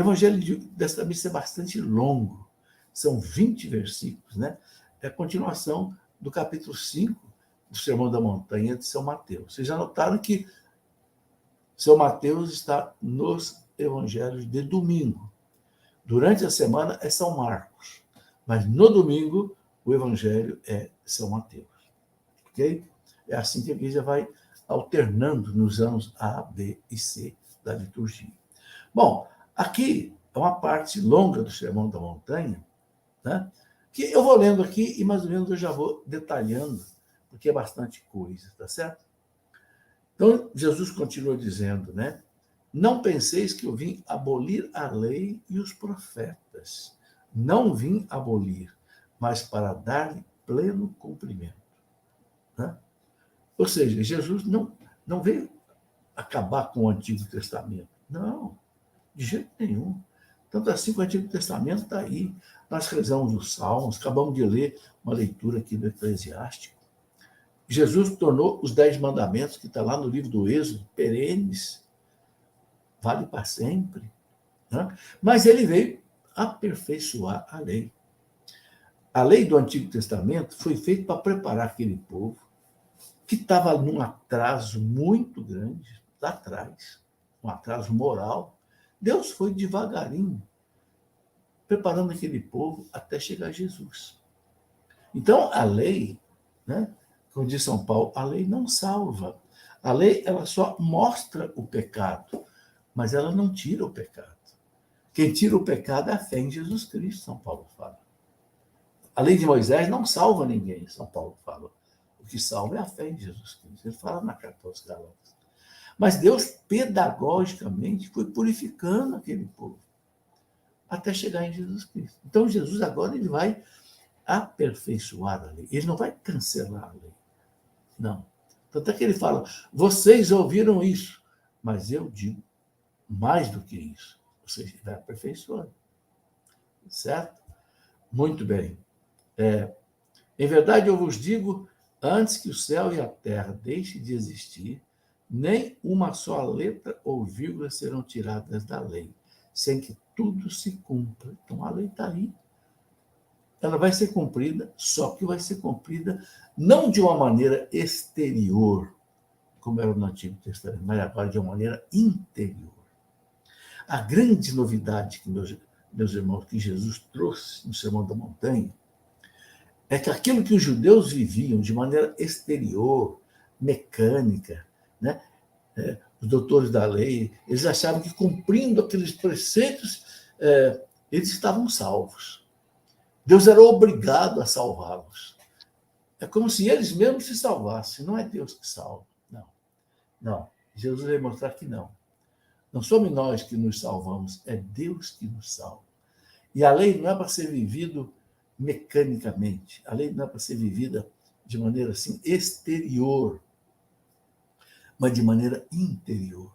Evangelho desta missa é bastante longo, são 20 versículos, né? É a continuação do capítulo 5 do Sermão da Montanha de São Mateus. Vocês já notaram que São Mateus está nos evangelhos de domingo. Durante a semana é São Marcos, mas no domingo o evangelho é São Mateus. Ok? É assim que a igreja vai alternando nos anos A, B e C da liturgia. Bom, aqui é uma parte longa do Sermão da Montanha, né? Que eu vou lendo aqui e mais ou menos eu já vou detalhando, porque é bastante coisa, tá certo? Então, Jesus continua dizendo, né? Não penseis que eu vim abolir a lei e os profetas. Não vim abolir, mas para dar-lhe pleno cumprimento. Né? Ou seja, Jesus não veio acabar com o Antigo Testamento. Não, de jeito nenhum. Tanto assim que o Antigo Testamento está aí. Nós rezamos os Salmos, acabamos de ler uma leitura aqui do Eclesiástico. Jesus tornou os 10 mandamentos, que está lá no livro do Êxodo, perenes, vale para sempre. Né? Mas ele veio aperfeiçoar a lei. A lei do Antigo Testamento foi feita para preparar aquele povo que estava num atraso muito grande, lá atrás, um atraso moral. Deus foi devagarinho preparando aquele povo até chegar a Jesus. Então, a lei, né, como diz São Paulo, a lei não salva. A lei ela só mostra o pecado, mas ela não tira o pecado. Quem tira o pecado é a fé em Jesus Cristo, São Paulo fala. A lei de Moisés não salva ninguém, São Paulo fala. O que salva é a fé em Jesus Cristo. Ele fala na carta aos Gálatas. Mas Deus, pedagogicamente, foi purificando aquele povo até chegar em Jesus Cristo. Então, Jesus agora ele vai aperfeiçoar a lei. Ele não vai cancelar a lei. Não. Tanto é que ele fala, vocês ouviram isso, mas eu digo mais do que isso. Ou seja, ele vai aperfeiçoando. Certo? Muito bem. Em verdade, eu vos digo, antes que o céu e a terra deixem de existir, nem uma só letra ou vírgula serão tiradas da lei, sem que tudo se cumpra. Então, a lei está aí. Ela vai ser cumprida, só que vai ser cumprida não de uma maneira exterior, como era no Antigo Testamento, mas agora de uma maneira interior. A grande novidade que, meus irmãos, que Jesus trouxe no Sermão da Montanha, é que aquilo que os judeus viviam de maneira exterior, mecânica, né? Os doutores da lei, eles achavam que cumprindo aqueles preceitos, eles estavam salvos. Deus era obrigado a salvá-los. É como se eles mesmos se salvassem. Não é Deus que salva. Não. Não. Jesus vai mostrar que não. Não somos nós que nos salvamos, é Deus que nos salva. E a lei não é para ser vivido mecanicamente. A lei não é para ser vivida de maneira assim exterior, mas de maneira interior.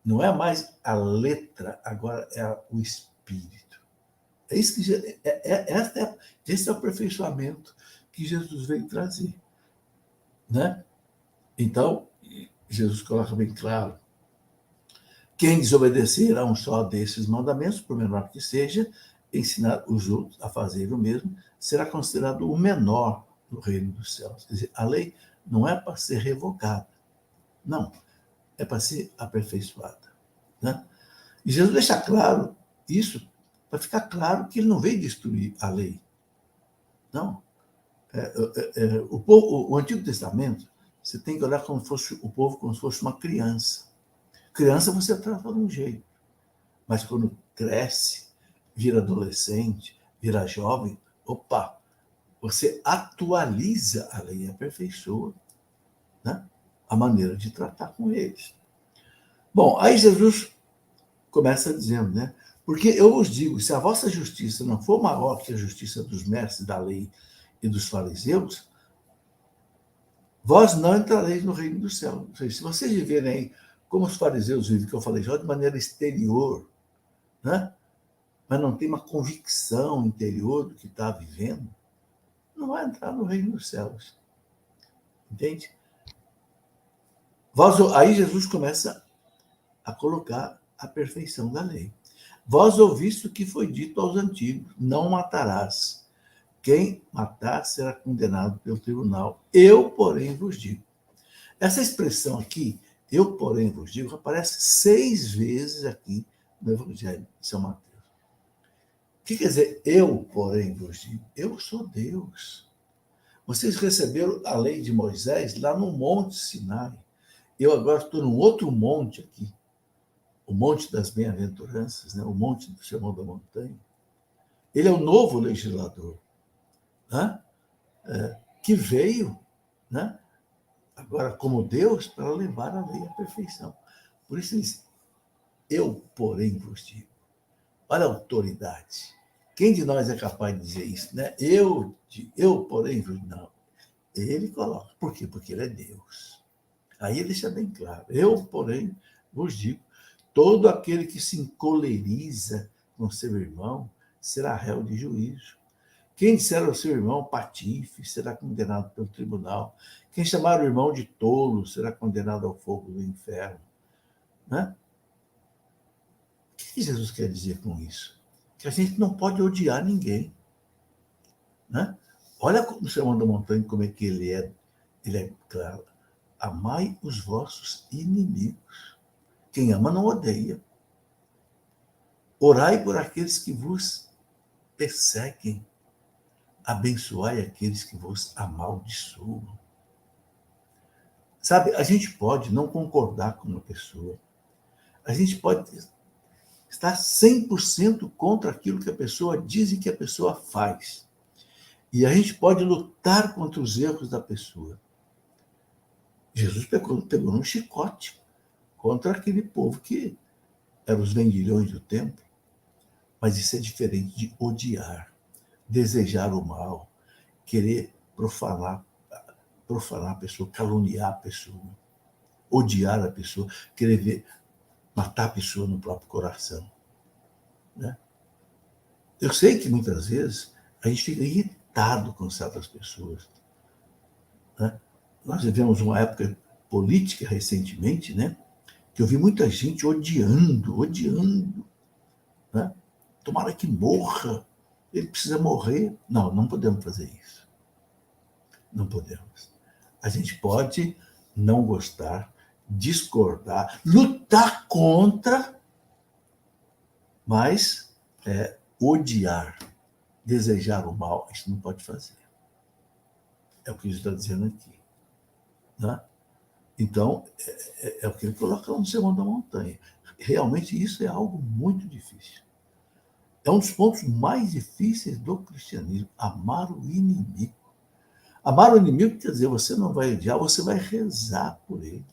Não é mais a letra, agora é o espírito. É isso que esse é o aperfeiçoamento que Jesus veio trazer, né? Então, Jesus coloca bem claro: quem desobedecer a um só desses mandamentos, por menor que seja, ensinar os outros a fazer o mesmo, será considerado o menor no reino dos céus. Quer dizer, a lei não é para ser revogada, não, é para ser aperfeiçoada, né? E Jesus deixa claro isso, para ficar claro que ele não veio destruir a lei. Não. O Antigo Testamento, você tem que olhar como fosse o povo, como se fosse uma criança. Criança você trata de um jeito, mas quando cresce, vira adolescente, vira jovem, opa, você atualiza a lei e aperfeiçoa, né, a maneira de tratar com eles. Bom, aí Jesus começa dizendo, né? Porque eu vos digo, se a vossa justiça não for maior que a justiça dos mestres da lei e dos fariseus, vós não entrareis no reino do céu. Ou seja, se vocês viverem como os fariseus vivem, que eu falei já, de maneira exterior, né? Mas não tem uma convicção interior do que está vivendo, não vai entrar no reino dos céus. Entende? Aí Jesus começa a colocar a perfeição da lei. Vós ouviste o que foi dito aos antigos: não matarás. Quem matar será condenado pelo tribunal. Eu, porém, vos digo. Essa expressão aqui, eu, porém, vos digo, aparece 6 vezes aqui no Evangelho de São Mateus. O que quer dizer eu, porém, vos digo? Eu sou Deus. Vocês receberam a lei de Moisés lá no Monte Sinai. Eu agora estou num outro monte aqui, o Monte das Bem-aventuranças, né? O Monte do Sermão da Montanha. Ele é o novo legislador, né? Que veio, né? Agora como Deus para levar a lei à perfeição. Por isso ele diz, eu, porém, vos digo. Olha a autoridade. Quem de nós é capaz de dizer isso, né? Eu porém, vos digo. Não. Ele coloca. Por quê? Porque ele é Deus. Aí ele deixa bem claro. Eu, porém, vos digo, todo aquele que se encoleriza com seu irmão será réu de juízo. Quem disser ao seu irmão patife será condenado pelo tribunal. Quem chamar o irmão de tolo será condenado ao fogo do inferno. Né? O que Jesus quer dizer com isso? Que a gente não pode odiar ninguém. Né? Olha o Sermão da Montanha, como é que ele é. Ele é claro. Amai os vossos inimigos. Quem ama não odeia. Orai por aqueles que vos perseguem. Abençoai aqueles que vos amaldiçoam. Sabe, a gente pode não concordar com uma pessoa. A gente pode estar 100% contra aquilo que a pessoa diz e que a pessoa faz. E a gente pode lutar contra os erros da pessoa. Jesus pegou num chicote contra aquele povo que eram os vendilhões do templo. Mas isso é diferente de odiar, desejar o mal, querer profanar a pessoa, caluniar a pessoa, odiar a pessoa, querer ver, matar a pessoa no próprio coração. Né? Eu sei que muitas vezes a gente fica irritado com certas pessoas. Né? Nós vivemos uma época política recentemente, né? Que eu vi muita gente odiando. Né? Tomara que morra. Ele precisa morrer. Não, não podemos fazer isso. Não podemos. A gente pode não gostar, discordar, lutar contra, mas odiar, desejar o mal, isso não pode fazer. É o que ele está dizendo aqui. Né? Então, é o que ele coloca no Sermão da Montanha. Realmente, isso é algo muito difícil. É um dos pontos mais difíceis do cristianismo, amar o inimigo. Amar o inimigo quer dizer, você não vai odiar, você vai rezar por ele.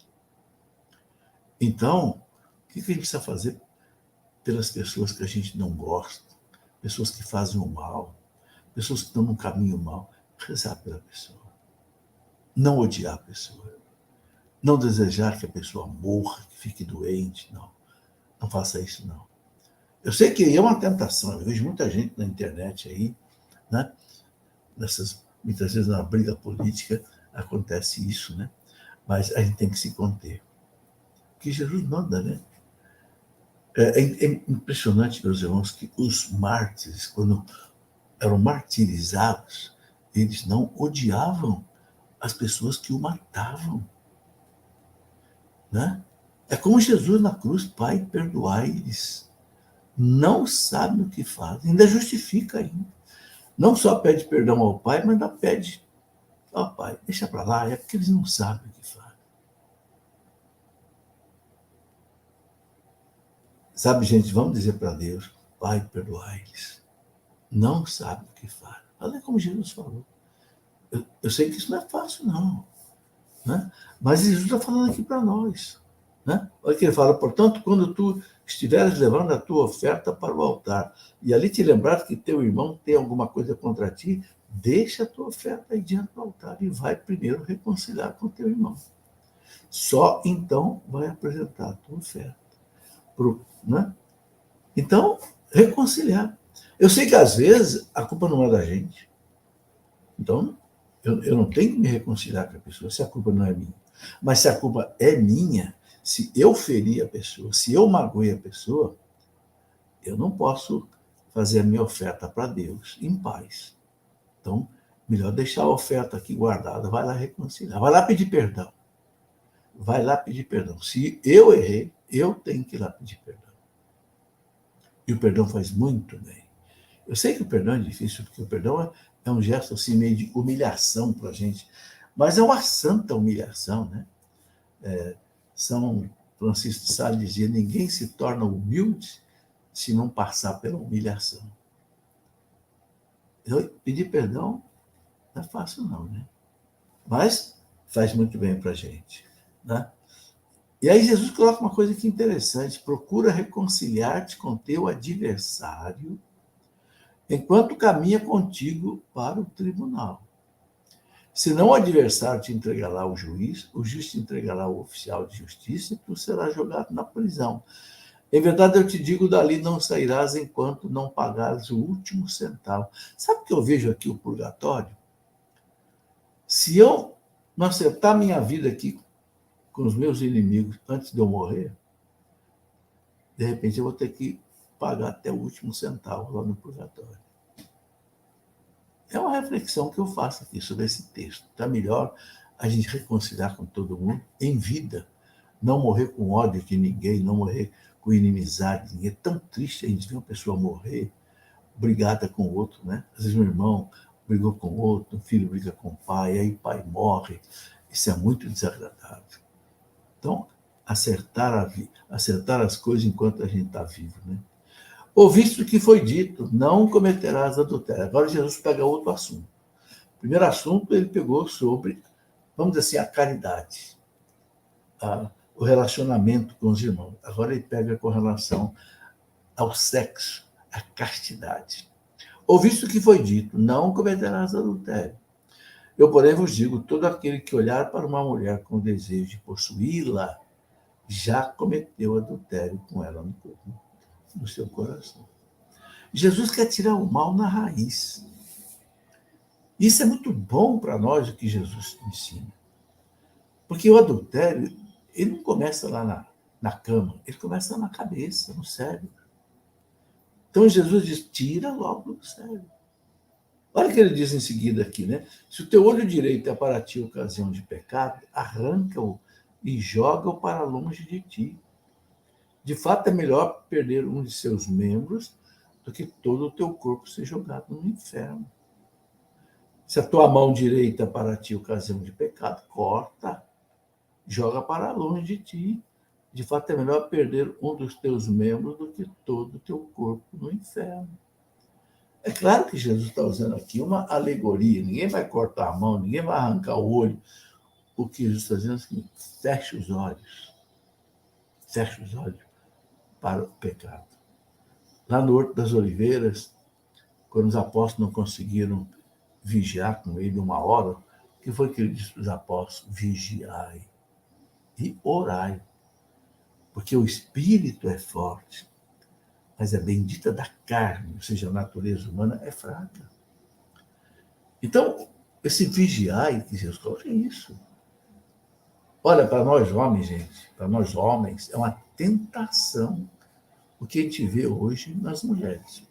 Então, o que a gente precisa fazer pelas pessoas que a gente não gosta, pessoas que fazem o mal, pessoas que estão num caminho mal? Rezar pela pessoa. Não odiar a pessoa. Não desejar que a pessoa morra, que fique doente, não. Não faça isso, não. Eu sei que é uma tentação, eu vejo muita gente na internet aí, né? Muitas vezes na briga política acontece isso, né? Mas a gente tem que se conter. Porque Jesus manda, né? É impressionante, meus irmãos, que os mártires, quando eram martirizados, eles não odiavam as pessoas que o matavam. Né? É como Jesus na cruz, Pai, perdoai-lhes. Não sabem o que fazem, ainda justifica ainda. Não só pede perdão ao Pai, mas ainda pede ao Pai, deixa para lá, é porque eles não sabem o que fazem. Sabe, gente, vamos dizer para Deus, Pai, perdoai-lhes. Não sabem o que fazem. Olha como Jesus falou. Eu sei que isso não é fácil, não. Né? Mas Jesus está falando aqui para nós. Né? Olha que ele fala, portanto, quando tu estiveres levando a tua oferta para o altar, e ali te lembrar que teu irmão tem alguma coisa contra ti, deixa a tua oferta aí diante do altar e vai primeiro reconciliar com teu irmão. Só então vai apresentar a tua oferta. Né? Então, reconciliar. Eu sei que às vezes a culpa não é da gente. Então, eu não tenho que me reconciliar com a pessoa se a culpa não é minha. Mas se a culpa é minha, se eu feri a pessoa, se eu magoei a pessoa, eu não posso fazer a minha oferta para Deus em paz. Então, melhor deixar a oferta aqui guardada, vai lá reconciliar, vai lá pedir perdão. Vai lá pedir perdão. Se eu errei, eu tenho que ir lá pedir perdão. E o perdão faz muito bem. Eu sei que o perdão é difícil, porque o perdão é um gesto assim, meio de humilhação para a gente, mas é uma santa humilhação, né? São Francisco de Sales dizia, ninguém se torna humilde se não passar pela humilhação. Então, pedir perdão não é fácil não, né? Mas faz muito bem para a gente, né? E aí Jesus coloca uma coisa que é interessante, procura reconciliar-te com teu adversário enquanto caminha contigo para o tribunal. Senão o adversário te entregará ao juiz, o juiz te entregará ao oficial de justiça e tu serás jogado na prisão. Em verdade, eu te digo, dali não sairás enquanto não pagares o último centavo. Sabe o que eu vejo aqui, o purgatório? Se eu não acertar minha vida aqui com os meus inimigos antes de eu morrer, de repente eu vou ter que pagar até o último centavo lá no purgatório. É uma reflexão que eu faço aqui sobre esse texto. Está melhor a gente reconciliar com todo mundo em vida, não morrer com ódio de ninguém, não morrer com inimizade de ninguém. É tão triste a gente ver uma pessoa morrer brigada com o outro, né? Às vezes um irmão brigou com o outro, um filho briga com o pai, aí o pai morre. Isso é muito desagradável. Então, acertar as coisas enquanto a gente está vivo, né? Ouviste o que foi dito, não cometerás adultério. Agora Jesus pega outro assunto. O primeiro assunto ele pegou sobre, vamos dizer assim, a caridade, o relacionamento com os irmãos. Agora ele pega com relação ao sexo, à castidade. Ouviste o que foi dito, não cometerás adultério. Eu, porém, vos digo, todo aquele que olhar para uma mulher com desejo de possuí-la, já cometeu adultério com ela no seu coração. Jesus quer tirar o mal na raiz. Isso é muito bom para nós, o que Jesus ensina. Porque o adultério, ele não começa lá na cama, ele começa na cabeça, no cérebro. Então Jesus diz, tira logo do cérebro. Olha o que ele diz em seguida aqui, né? Se o teu olho direito é para ti ocasião de pecado, arranca-o e joga-o para longe de ti. De fato, é melhor perder um de seus membros do que todo o teu corpo ser jogado no inferno. Se a tua mão direita é para ti ocasião de pecado, corta, joga para longe de ti. De fato, é melhor perder um dos teus membros do que todo o teu corpo no inferno. É claro que Jesus está usando aqui uma alegoria. Ninguém vai cortar a mão, ninguém vai arrancar o olho. O que Jesus está dizendo é o seguinte, feche os olhos. Feche os olhos para o pecado. Lá no Horto das Oliveiras, quando os apóstolos não conseguiram vigiar com ele 1 hora, o que foi que ele disse para os apóstolos? Vigiai e orai, porque o espírito é forte, mas a bendita da carne, ou seja, a natureza humana, é fraca. Então, esse vigiai que Jesus coloca é isso. Olha, para nós homens, gente, para nós homens, é uma tentação o que a gente vê hoje nas mulheres.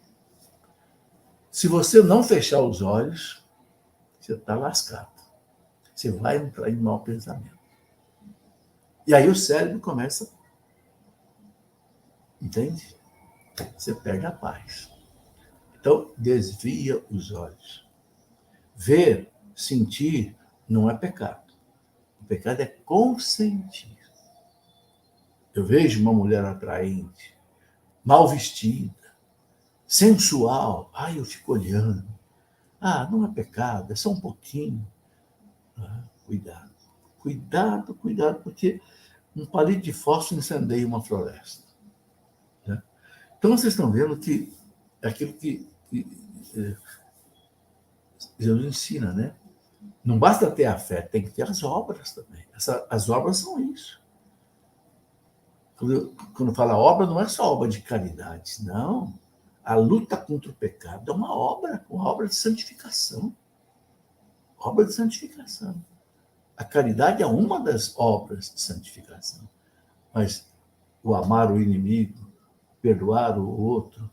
Se você não fechar os olhos, você está lascado. Você vai entrar em mau pensamento. E aí o cérebro começa, entende? Você perde a paz. Então, desvia os olhos. Ver, sentir, não é pecado. O pecado é consentir. Eu vejo uma mulher atraente, mal vestida, sensual. Ai, eu fico olhando. Ah, não é pecado, é só um pouquinho. Ah, cuidado. Cuidado, cuidado, porque um palito de fósforo incendeia uma floresta. Né? Então, vocês estão vendo que é aquilo que Jesus ensina, né? Não basta ter a fé, tem que ter as obras também. As obras são isso. Quando fala obra, não é só obra de caridade, não. A luta contra o pecado é uma obra de santificação. Obra de santificação. A caridade é uma das obras de santificação. Mas o amar o inimigo, perdoar o outro,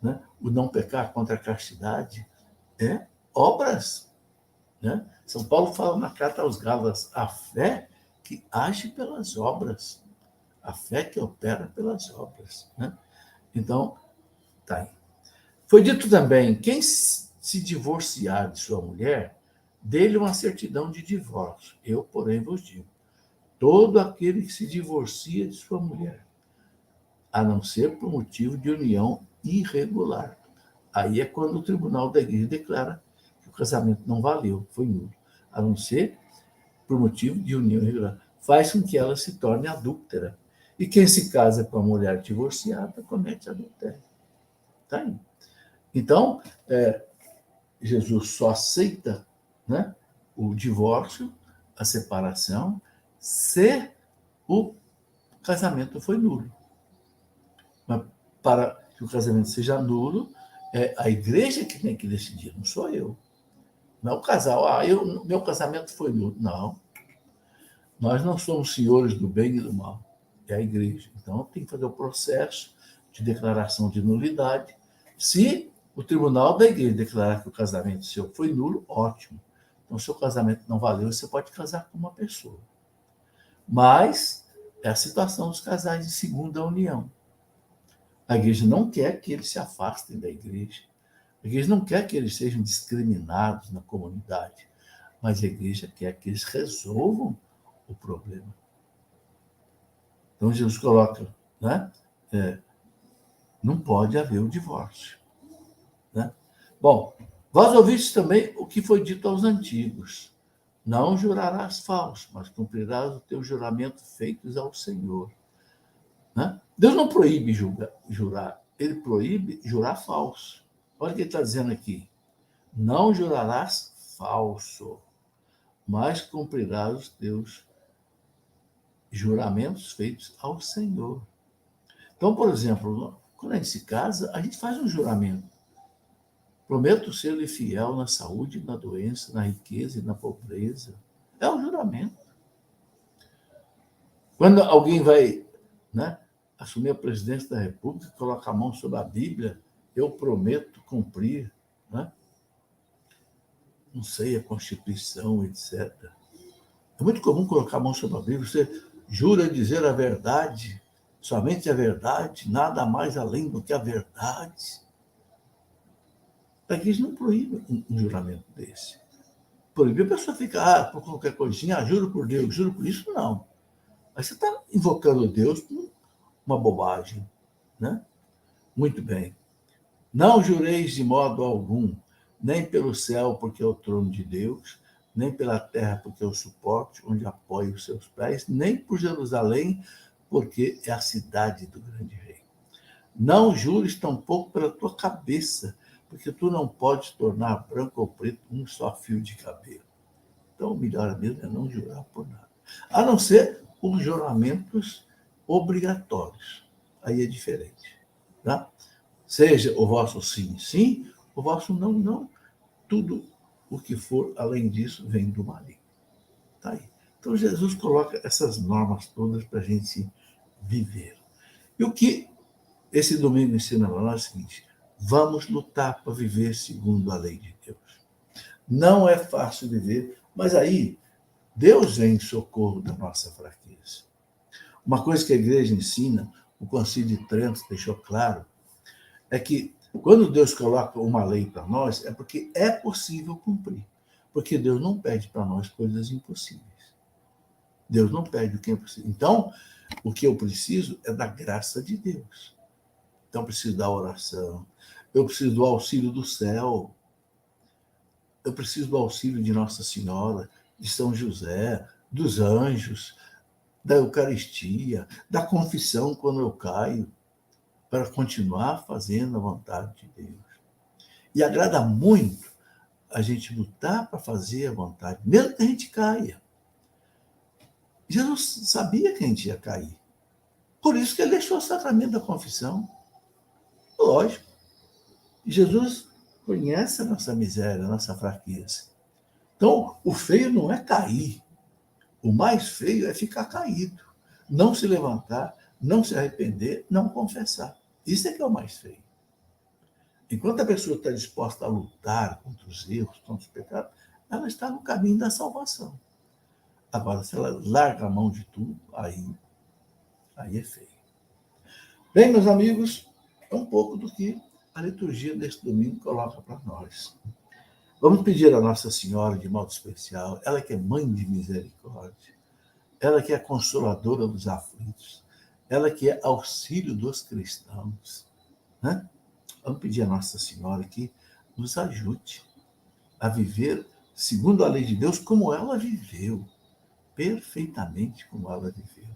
né? O não pecar contra a castidade, é obras. Né? São Paulo fala na carta aos Gálatas, a fé que age pelas obras, a fé que opera pelas obras. Né? Então, tá aí. Foi dito também, quem se divorciar de sua mulher, dê-lhe uma certidão de divórcio. Eu, porém, vos digo, todo aquele que se divorcia de sua mulher, a não ser por motivo de união irregular. Aí é quando o tribunal da igreja declara que o casamento não valeu, foi nulo. A não ser por motivo de união irregular. Faz com que ela se torne adúltera. E quem se casa com a mulher divorciada comete adultério. Tá aí. Então, Jesus só aceita, né, o divórcio, a separação, se o casamento foi nulo. Mas para que o casamento seja nulo, é a igreja que tem que decidir, não sou eu. Não é o casal. Meu casamento foi nulo. Não. Nós não somos senhores do bem e do mal. É a igreja. Então, tem que fazer o processo de declaração de nulidade. Se o tribunal da igreja declarar que o casamento seu foi nulo, ótimo. Então, se o casamento não valeu, você pode casar com uma pessoa. Mas é a situação dos casais de segunda união. A igreja não quer que eles se afastem da igreja. A igreja não quer que eles sejam discriminados na comunidade. Mas a igreja quer que eles resolvam o problema. Então, Jesus coloca, né? Não pode haver o divórcio. Né? Bom, vós ouvistes também o que foi dito aos antigos. Não jurarás falso, mas cumprirás o teu juramento feitos ao Senhor. Né? Deus não proíbe jurar, ele proíbe jurar falso. Olha o que ele está dizendo aqui. Não jurarás falso, mas cumprirás os teus juramentos feitos ao Senhor. Então, por exemplo, quando a gente se casa, a gente faz um juramento. Prometo ser-lhe fiel na saúde, na doença, na riqueza e na pobreza. É um juramento. Quando alguém vai, né, assumir a presidência da República, coloca a mão sobre a Bíblia, eu prometo cumprir, né? Não sei, a Constituição, etc. É muito comum colocar a mão sobre a Bíblia, você jura dizer a verdade, somente a verdade, nada mais além do que a verdade. A igreja não proíbe um juramento desse. Proibir a pessoa ficar, por qualquer coisinha, juro por Deus, juro por isso, não. Aí você está invocando Deus por uma bobagem. Né? Muito bem. Não jureis de modo algum, nem pelo céu, porque é o trono de Deus, nem pela terra, porque é o suporte onde apoia os seus pés, nem por Jerusalém, porque é a cidade do grande rei. Não jures tampouco pela tua cabeça, porque tu não podes tornar branco ou preto um só fio de cabelo. Então, o melhor mesmo é não jurar por nada. A não ser os juramentos obrigatórios. Aí é diferente. Tá? Seja o vosso sim, sim, o vosso não, não. Tudo o que for além disso vem do maligno. Tá aí. Então, Jesus coloca essas normas todas para a gente viver. E o que esse domingo ensina para nós é o seguinte: vamos lutar para viver segundo a lei de Deus. Não é fácil viver, mas aí Deus vem em socorro da nossa fraqueza. Uma coisa que a igreja ensina, o Concílio de Trento deixou claro, é que quando Deus coloca uma lei para nós, é porque é possível cumprir. Porque Deus não pede para nós coisas impossíveis. Deus não pede o que é possível. Então, o que eu preciso é da graça de Deus. Então, eu preciso da oração. Eu preciso do auxílio do céu. Eu preciso do auxílio de Nossa Senhora, de São José, dos anjos, da Eucaristia, da confissão quando eu caio, para continuar fazendo a vontade de Deus. E agrada muito a gente lutar para fazer a vontade, mesmo que a gente caia. Jesus sabia que a gente ia cair. Por isso que ele deixou o sacramento da confissão. Lógico. Jesus conhece a nossa miséria, a nossa fraqueza. Então, o feio não é cair. O mais feio é ficar caído. Não se levantar, não se arrepender, não confessar. Isso é que é o mais feio. Enquanto a pessoa está disposta a lutar contra os erros, contra os pecados, ela está no caminho da salvação. Agora, se ela larga a mão de tudo, aí é feio. Bem, meus amigos, é um pouco do que a liturgia deste domingo coloca para nós. Vamos pedir a Nossa Senhora de modo especial, ela que é mãe de misericórdia, ela que é consoladora dos aflitos, ela que é auxílio dos cristãos, né? Vamos pedir a Nossa Senhora que nos ajude a viver segundo a lei de Deus, como ela viveu, perfeitamente como ela viveu.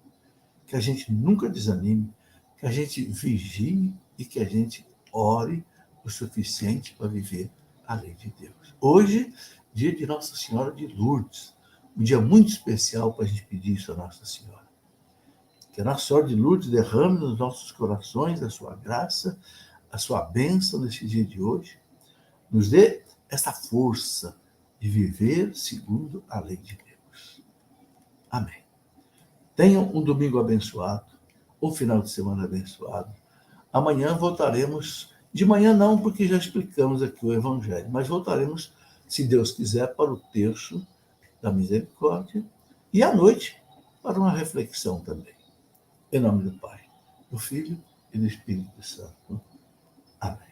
Que a gente nunca desanime, que a gente vigie e que a gente ore o suficiente para viver a lei de Deus. Hoje, dia de Nossa Senhora de Lourdes, um dia muito especial para a gente pedir isso a Nossa Senhora. Que a Nossa Senhora de Lourdes derrame nos nossos corações a sua graça, a sua bênção nesse dia de hoje, nos dê essa força de viver segundo a lei de Deus. Amém. Tenham um domingo abençoado, um final de semana abençoado. Amanhã voltaremos, de manhã não, porque já explicamos aqui o Evangelho, mas voltaremos, se Deus quiser, para o terço da misericórdia e à noite para uma reflexão também. Em nome do Pai, do Filho e do Espírito Santo. Amém.